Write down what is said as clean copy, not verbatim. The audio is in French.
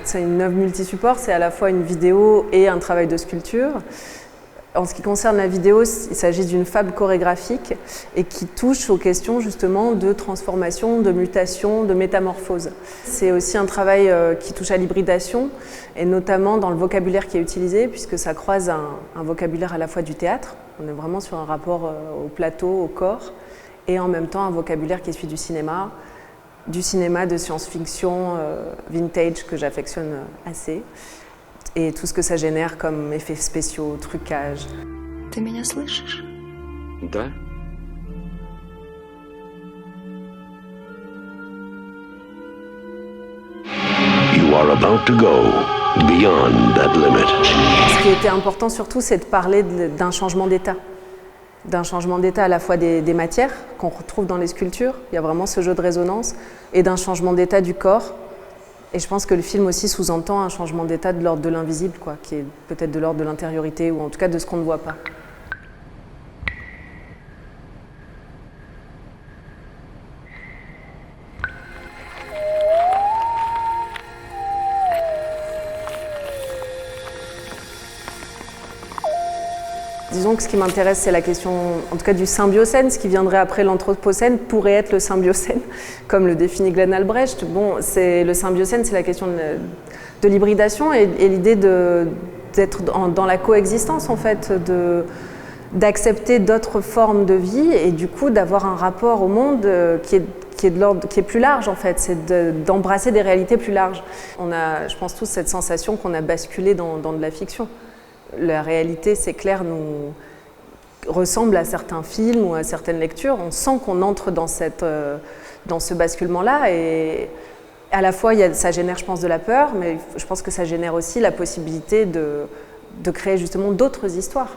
C'est une œuvre multi-support, c'est à la fois une vidéo et un travail de sculpture. En ce qui concerne la vidéo, il s'agit d'une fable chorégraphique et qui touche aux questions justement de transformation, de mutation, de métamorphose. C'est aussi un travail qui touche à l'hybridation et notamment dans le vocabulaire qui est utilisé puisque ça croise un vocabulaire à la fois du théâtre, on est vraiment sur un rapport au plateau, au corps, et en même temps un vocabulaire qui est celui du cinéma de science-fiction vintage que j'affectionne assez, et tout ce que ça génère comme effets spéciaux, trucage. Ты меня слышишь? Да. You are about to go beyond that limit. Ce qui était important surtout, c'est de parler d'un changement d'état. D'un changement d'état à la fois des matières qu'on retrouve dans les sculptures, il y a vraiment ce jeu de résonance, et d'un changement d'état du corps. Et je pense que le film aussi sous-entend un changement d'état de l'ordre de l'invisible, quoi, qui est peut-être de l'ordre de l'intériorité, ou en tout cas de ce qu'on ne voit pas. Disons que ce qui m'intéresse, c'est la question, en tout cas du symbiocène. Ce qui viendrait après l'anthropocène pourrait être le symbiocène, comme le définit Glenn Albrecht. Bon, le symbiocène, c'est la question de l'hybridation et l'idée d'être dans la coexistence, en fait, d'accepter d'autres formes de vie et du coup d'avoir un rapport au monde qui est plus large, en fait. C'est d'embrasser des réalités plus larges. On a, je pense tous, cette sensation qu'on a basculé dans de la fiction. La réalité, c'est clair, nous ressemble à certains films ou à certaines lectures. On sent qu'on entre dans ce basculement-là et à la fois, ça génère, je pense, de la peur, mais je pense que ça génère aussi la possibilité de créer justement d'autres histoires.